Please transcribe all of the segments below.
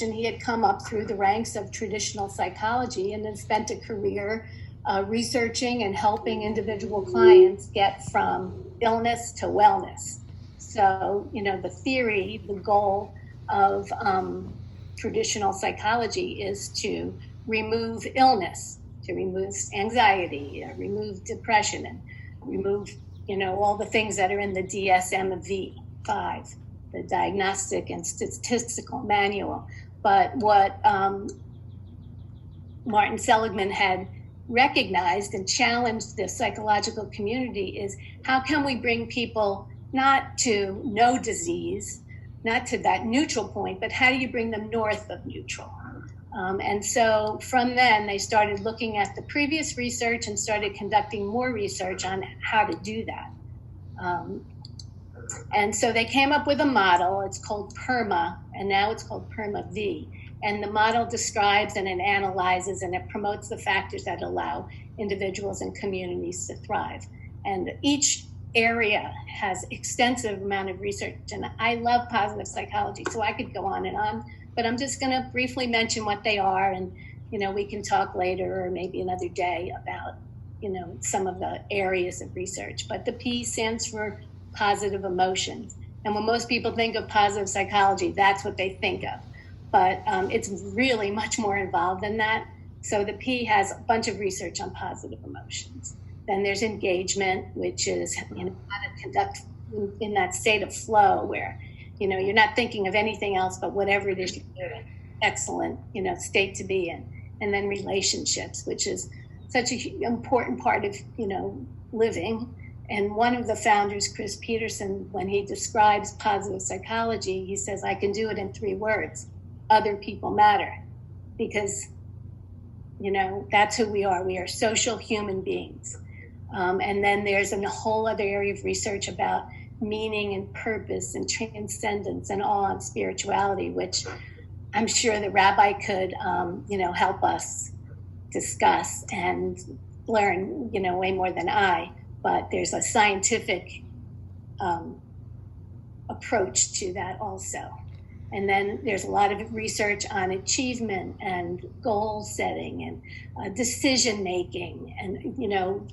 He had come up through the ranks of traditional psychology and then spent a career researching and helping individual clients get from illness to wellness. So, the theory, the goal of traditional psychology is to remove illness, to remove anxiety, remove depression, and remove, all the things that are in the DSM-5, the Diagnostic and Statistical Manual. But what Martin Seligman had recognized and challenged the psychological community is, how can we bring people not to no disease, not to that neutral point, but how do you bring them north of neutral? And so from then they started looking at the previous research and started conducting more research on how to do that. And so they came up with a model. It's called PERMA, and now it's called PERMA-V. And the model describes and it analyzes and it promotes the factors that allow individuals and communities to thrive. And each area has extensive amount of research. And I love positive psychology, so I could go on and on, but I'm just going to briefly mention what they are. And, we can talk later or maybe another day about, some of the areas of research. But the P stands for positive emotions. And when most people think of positive psychology, that's what they think of. But it's really much more involved than that. So the P has a bunch of research on positive emotions. Then there's engagement, which is how to conduct in that state of flow where, you're not thinking of anything else but whatever it is you're doing. Excellent, state to be in. And then relationships, which is such an important part of, living. And one of the founders, Chris Peterson, when he describes positive psychology, he says, I can do it in 3 words. Other people matter. Because, that's who we are. We are social human beings. And then there's a whole other area of research about meaning and purpose and transcendence and awe and spirituality, which I'm sure the rabbi could, help us discuss and learn, way more than I. But there's a scientific approach to that also. And then there's a lot of research on achievement and goal setting and decision making. And,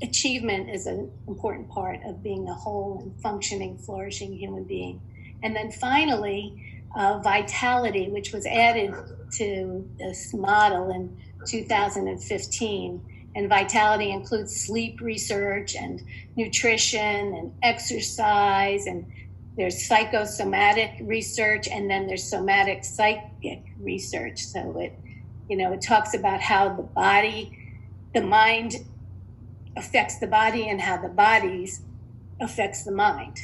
achievement is an important part of being a whole and functioning, flourishing human being. And then finally, vitality, which was added to this model in 2015. And vitality includes sleep research and nutrition and exercise, and there's psychosomatic research, and then there's somatic psychic research. So it talks about how the mind affects the body and how the body affects the mind.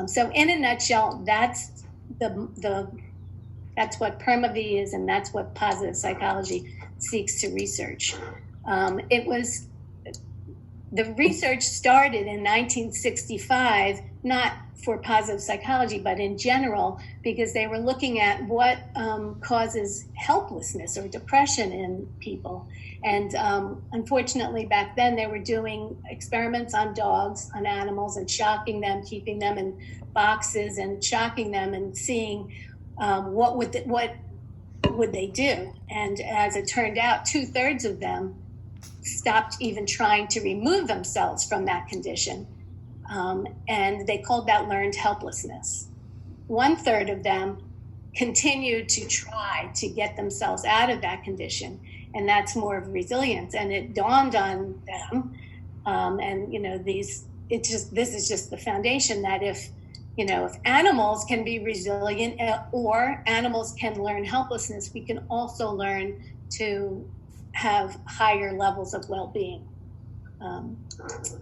So in a nutshell, that's what PERMA-V is, and that's what positive psychology seeks to research. The research started in 1965, not for positive psychology, but in general, because they were looking at what causes helplessness or depression in people. And unfortunately, back then, they were doing experiments on dogs, on animals, and shocking them, keeping them in boxes and shocking them and seeing what would they do. And as it turned out, 2/3 of them stopped even trying to remove themselves from that condition. And they called that learned helplessness. 1/3 of them continued to try to get themselves out of that condition. And that's more of resilience. And it dawned on them, this is just the foundation that if animals can be resilient or animals can learn helplessness, we can also learn to have higher levels of well-being.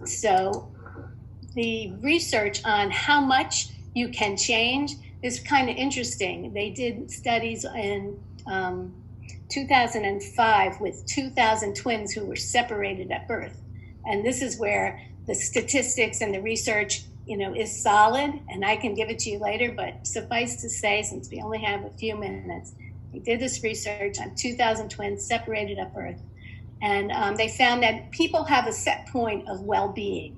So the research on how much you can change is kind of interesting. They did studies in 2005 with 2,000 twins who were separated at birth. And this is where the statistics and the research, is solid, and I can give it to you later, but suffice to say, since we only have a few minutes, they did this research on 2,000 twins separated at birth. And they found that people have a set point of well-being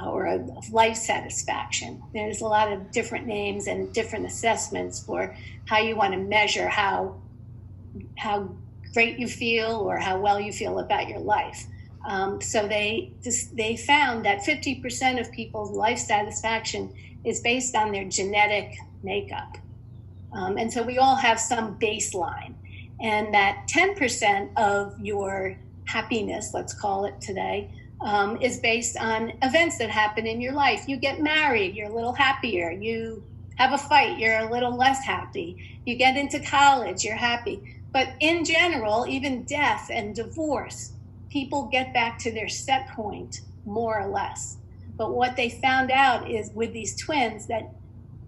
or of life satisfaction. There's a lot of different names and different assessments for how you want to measure how great you feel or how well you feel about your life. So they found that 50% of people's life satisfaction is based on their genetic makeup. And so we all have some baseline. And that 10% of your happiness, let's call it today, is based on events that happen in your life. You get married, you're a little happier. You have a fight, you're a little less happy. You get into college, you're happy. But in general, even death and divorce, people get back to their set point, more or less. But what they found out is with these twins that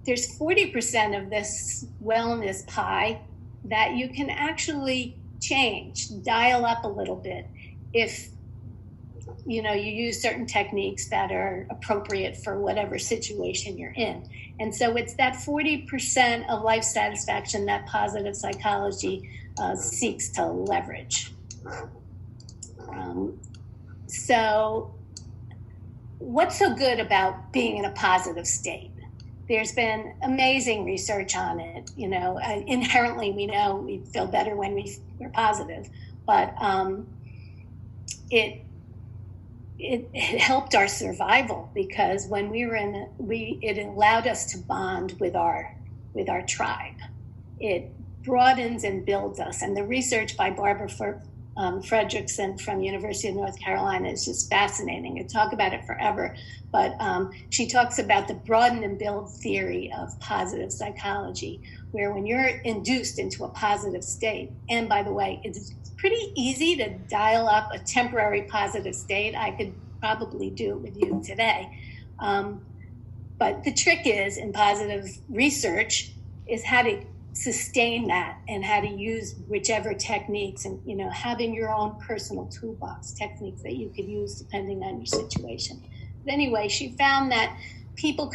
there's 40% of this wellness pie that you can actually change, dial up a little bit if you use certain techniques that are appropriate for whatever situation you're in. And so it's that 40% of life satisfaction that positive psychology seeks to leverage. So what's so good about being in a positive state? There's been amazing research on it. Inherently we know we feel better when we're positive, but it helped our survival, because when we were it allowed us to bond with our tribe. It broadens and builds us. And the research by Barbara Fredrickson from University of North Carolina is just fascinating. I talk about it forever, but she talks about the broaden and build theory of positive psychology, where when you're induced into a positive state, and by the way, it's pretty easy to dial up a temporary positive state. I could probably do it with you today. But the trick is, in positive research, is how to sustain that and how to use whichever techniques, and having your own personal toolbox techniques that you could use depending on your situation. But anyway, she found that people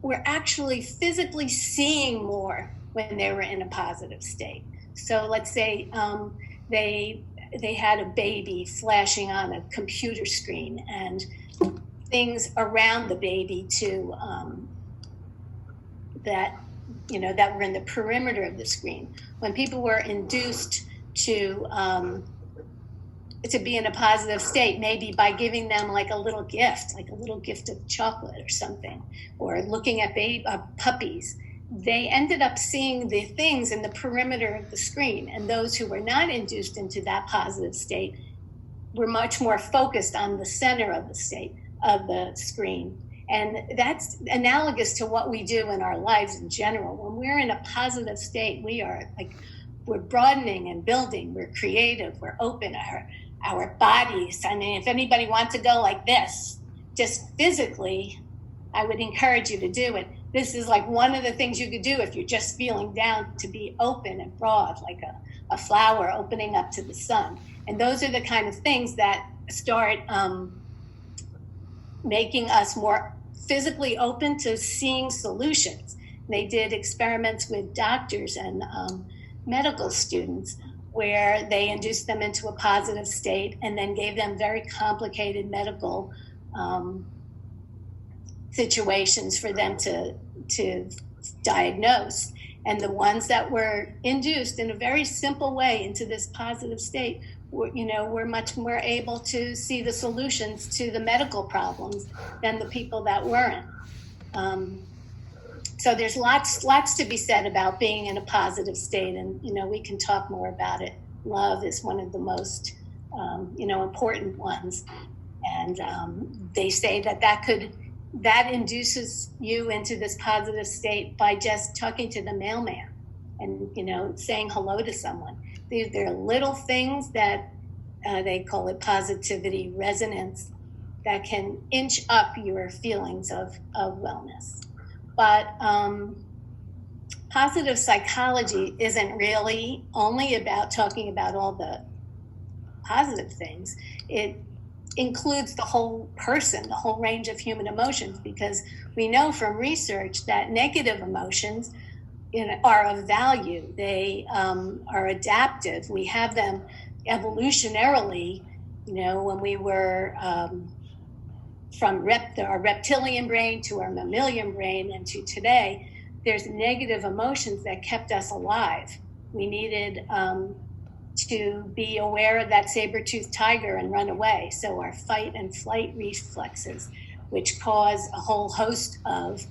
were actually physically seeing more when they were in a positive state. So let's say they had a baby flashing on a computer screen and things around the baby too, that were in the perimeter of the screen. When people were induced to be in a positive state, maybe by giving them like a little gift of chocolate or something, or looking at puppies, they ended up seeing the things in the perimeter of the screen. And those who were not induced into that positive state were much more focused on the center of the screen. And that's analogous to what we do in our lives in general. When we're in a positive state, we're broadening and building, we're creative, we're open, our bodies. I mean, if anybody wants to go like this, just physically, I would encourage you to do it. This is like one of the things you could do if you're just feeling down, to be open and broad, like a flower opening up to the sun. And those are the kind of things that start making us more physically open to seeing solutions. They did experiments with doctors and medical students where they induced them into a positive state and then gave them very complicated medical situations for them to diagnose. And the ones that were induced in a very simple way into this positive state were much more able to see the solutions to the medical problems than the people that weren't. So there's lots to be said about being in a positive state, and we can talk more about it. Love is one of the most important ones, and they say that induces you into this positive state by just talking to the mailman and saying hello to someone. There are little things that they call it positivity resonance that can inch up your feelings of wellness. But positive psychology isn't really only about talking about all the positive things. It includes the whole person, the whole range of human emotions, because we know from research that negative emotions are of value. They are adaptive. We have them evolutionarily, when we were from our reptilian brain to our mammalian brain and to today, there's negative emotions that kept us alive. We needed to be aware of that saber-toothed tiger and run away. So our fight and flight reflexes, which cause a whole host of,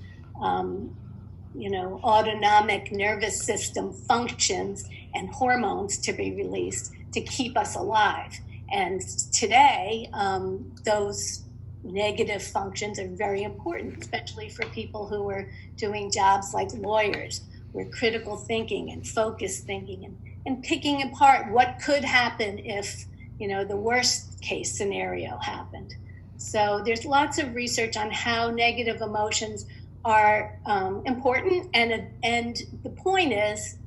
autonomic nervous system functions and hormones to be released to keep us alive. And today, those negative functions are very important, especially for people who are doing jobs like lawyers, where critical thinking and focused thinking and picking apart what could happen if, the worst case scenario happened. So there's lots of research on how negative emotions are important, and the point is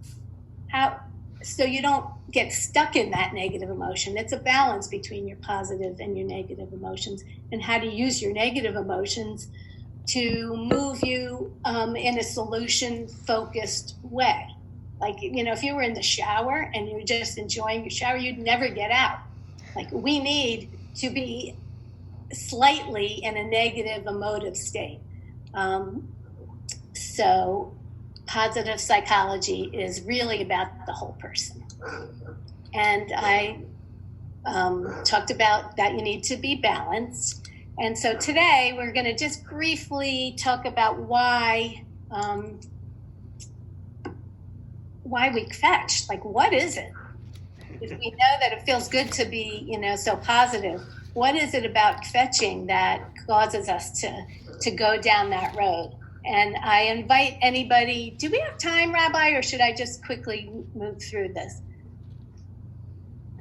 so you don't get stuck in that negative emotion. It's a balance between your positive and your negative emotions, and how to use your negative emotions to move you in a solution-focused way. Like, if you were in the shower and you're just enjoying your shower, you'd never get out. Like, we need to be slightly in a negative emotive state. So positive psychology is really about the whole person. And I talked about that you need to be balanced. And so today we're going to just briefly talk about why we fetch. Like, what is it? If we know that it feels good to be, so positive, what is it about fetching that causes us to go down that road? And I invite anybody, do we have time, Rabbi, or should I just quickly move through this?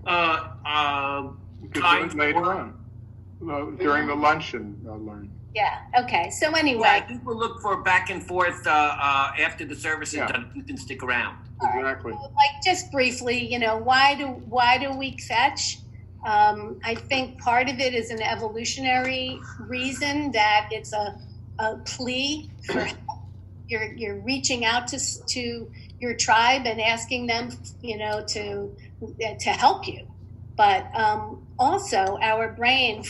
You could do it later on, during the luncheon, learn. Yeah, okay. So anyway. Yeah, I think we'll look for back and forth after the service is done. You can stick around. Exactly. Right. So, like, just briefly, why do we fetch? I think part of it is an evolutionary reason, that it's a plea for help. You're reaching out to your tribe and asking them, to help you. But also our brain,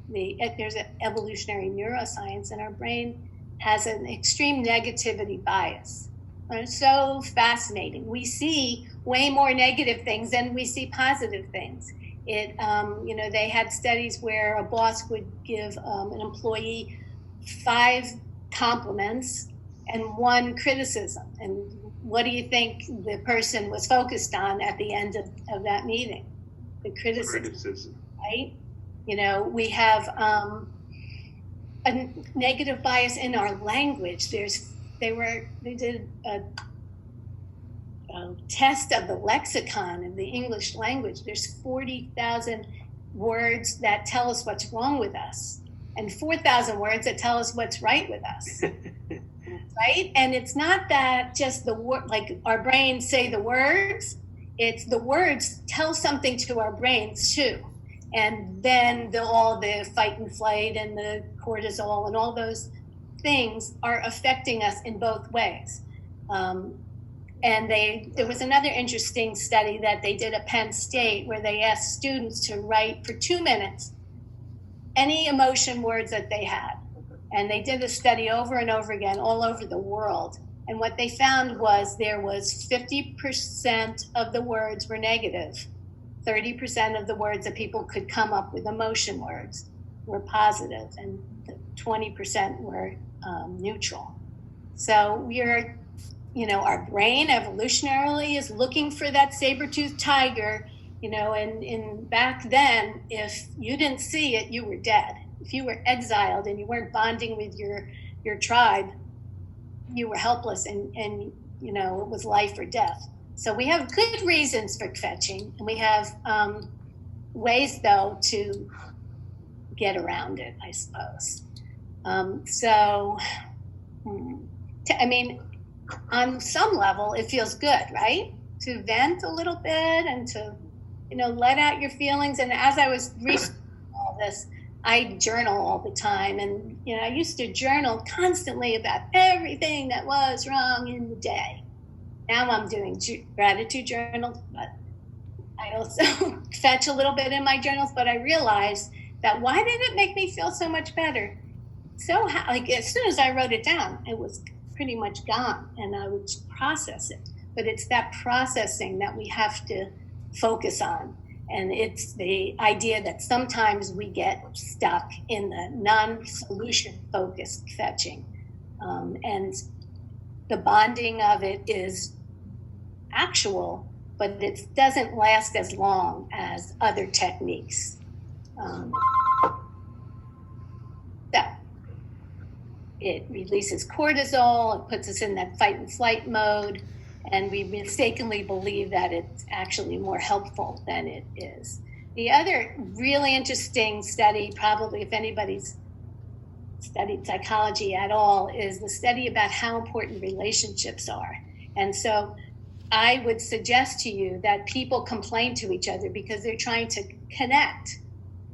there's an evolutionary neuroscience, and our brain has an extreme negativity bias. And it's so fascinating. We see way more negative things than we see positive things. They had studies where a boss would give an employee 5 compliments and 1 criticism. And what do you think the person was focused on at the end of that meeting? The criticism. Right? We have a negative bias in our language. They did a test of the lexicon of the English language. There's 40,000 words that tell us what's wrong with us, and 4,000 words that tell us what's right with us. Right? And it's not that just the word, like our brains say the words, it's the words tell something to our brains too. And then all the fight and flight and the cortisol and all those things are affecting us in both ways. And there was another interesting study that they did at Penn State, where they asked students to write for 2 minutes any emotion words that they had. And they did a study over and over again all over the world. And what they found was there was 50% of the words were negative. 30% of the words that people could come up with, emotion words, were positive, and 20% were neutral. So we're, our brain evolutionarily is looking for that saber-toothed tiger, and back then, if you didn't see it, you were dead. If you were exiled and you weren't bonding with your tribe, you were helpless, and it was life or death. So we have good reasons for fetching, and we have ways, though, to get around it, I suppose. On some level, it feels good, right? To vent a little bit and to, let out your feelings. And as I was researching all this, I journal all the time. And, I used to journal constantly about everything that was wrong in the day. Now I'm doing gratitude journals, but I also fetch a little bit in my journals. But I realized that why did it make me feel so much better? As soon as I wrote it down, it was pretty much gone, and I would process it. but it's that processing that we have to focus on. And it's the idea that sometimes we get stuck in the non-solution focused fetching. And the bonding of it is actual, but it doesn't last as long as other techniques. It releases cortisol, it puts us in that fight and flight mode, and we mistakenly believe that it's actually more helpful than it is. The other really interesting study, probably if anybody's studied psychology at all, is the study about how important relationships are. And so I would suggest to you that people complain to each other because they're trying to connect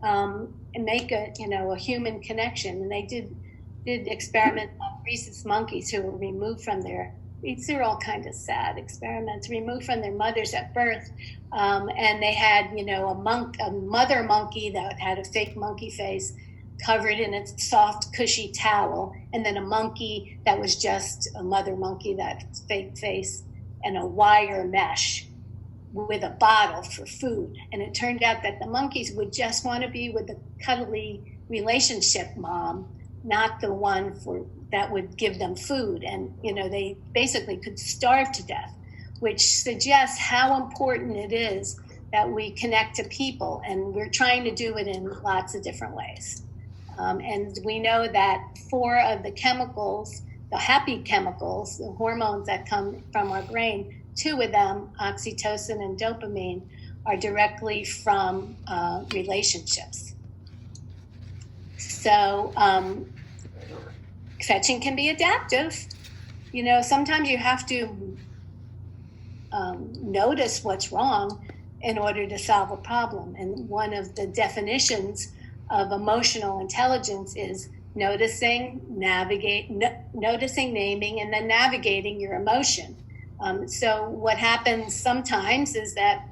and make a human connection. And they did experiments on rhesus monkeys who were removed from these are all kind of sad experiments, removed from their mothers at birth. And they had, a mother monkey that had a fake monkey face covered in a soft, cushy towel, and then a monkey that was just a mother monkey, that fake face, and a wire mesh with a bottle for food. And it turned out that the monkeys would just want to be with the cuddly relationship mom, not the one that would give them food. And, they basically could starve to death, which suggests how important it is that we connect to people. And we're trying to do it in lots of different ways. And we know that 4 of the chemicals, the happy chemicals, the hormones that come from our brain, 2 of them, oxytocin and dopamine, are directly from relationships. So fetching can be adaptive. Sometimes you have to notice what's wrong in order to solve a problem. And one of the definitions of emotional intelligence is noticing, naming, and then navigating your emotion. So what happens sometimes is that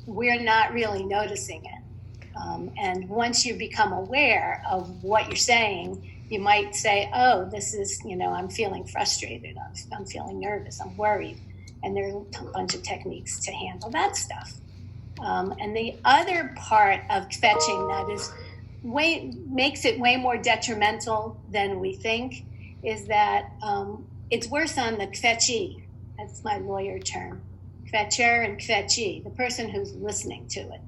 we're not really noticing it. And once you become aware of what you're saying, you might say, oh, this is, I'm feeling frustrated, I'm feeling nervous, I'm worried. And there are a bunch of techniques to handle that stuff. And the other part of fetching that makes it way more detrimental than we think is that it's worse on the kvetchee. That's my lawyer term. Kvetcher and kvetchee, the person who's listening to it.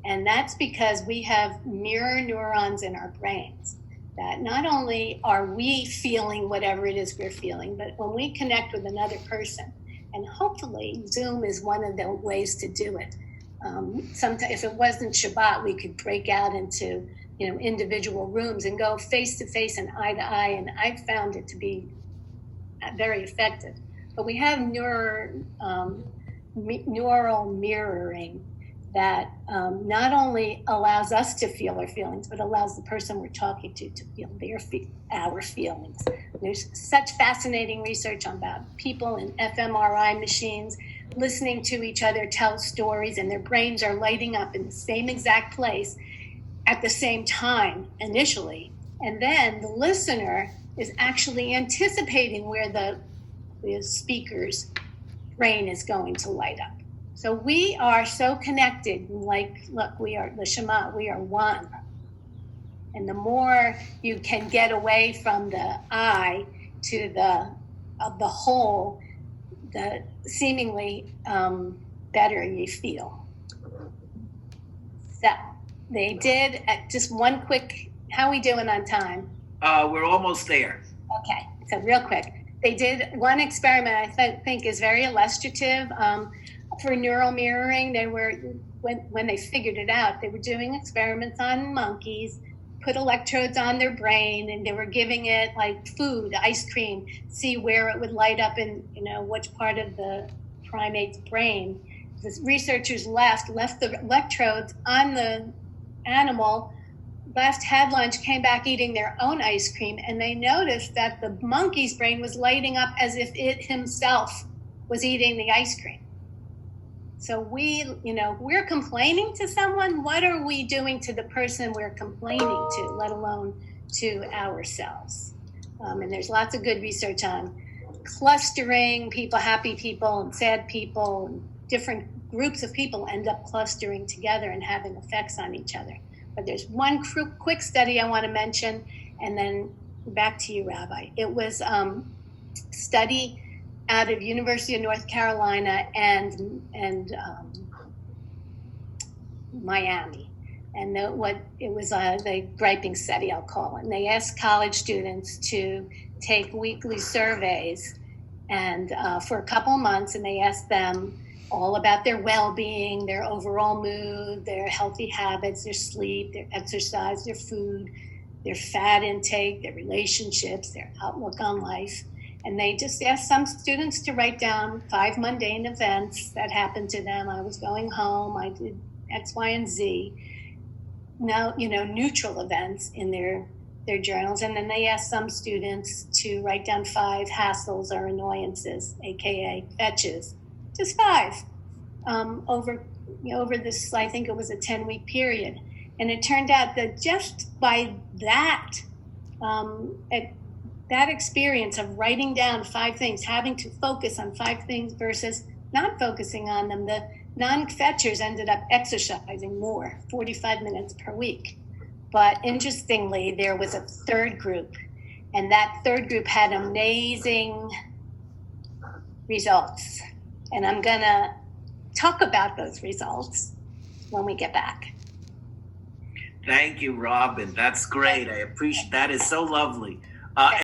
And that's because we have mirror neurons in our brains that not only are we feeling whatever it is we're feeling, but when we connect with another person, and hopefully Zoom is one of the ways to do it. Sometimes if it wasn't Shabbat, we could break out into individual rooms and go face to face and eye to eye, and I found it to be very effective. But we have neural mirroring that not only allows us to feel our feelings, but allows the person we're talking to feel our feelings. There's such fascinating research about people in fMRI machines listening to each other tell stories, and their brains are lighting up in the same exact place at the same time initially. And then the listener is actually anticipating where the speaker's brain is going to light up. So we are so connected, look, we are the Shema, we are one. And the more you can get away from the I to the whole, the seemingly better you feel. So they did, just one quick, how are we doing on time? We're almost there. Okay, so real quick. They did one experiment I think is very illustrative for neural mirroring. They were, when they figured it out, they were doing experiments on monkeys, put electrodes on their brain, and they were giving it like food, ice cream, see where it would light up in, which part of the primate's brain. The researchers left the electrodes on the animal, left, had lunch, came back eating their own ice cream, and they noticed that the monkey's brain was lighting up as if it himself was eating the ice cream. So we're complaining to someone. What are we doing to the person we're complaining to, let alone to ourselves? And there's lots of good research on clustering people, happy people and sad people, and different groups of people end up clustering together and having effects on each other. But there's one quick study I want to mention, and then back to you, Rabbi. It was study out of University of North Carolina and Miami. And it was the griping study, I'll call it. And they asked college students to take weekly surveys and for a couple of months, and they asked them all about their well-being, their overall mood, their healthy habits, their sleep, their exercise, their food, their fat intake, their relationships, their outlook on life. And they just asked some students to write down 5 mundane events that happened to them. I was going home, I did X, Y, and Z. Now, neutral events in their journals. And then they asked some students to write down 5 hassles or annoyances, AKA fetches. Just 5 over this, I think it was a 10-week period. And it turned out that just by that experience of writing down 5 things, having to focus on 5 things versus not focusing on them, the non-fetchers ended up exercising more, 45 minutes per week. But interestingly, there was a third group, and that third group had amazing results. And I'm going to talk about those results when we get back. Thank you, Robin. That's great. I appreciate that. Is so lovely.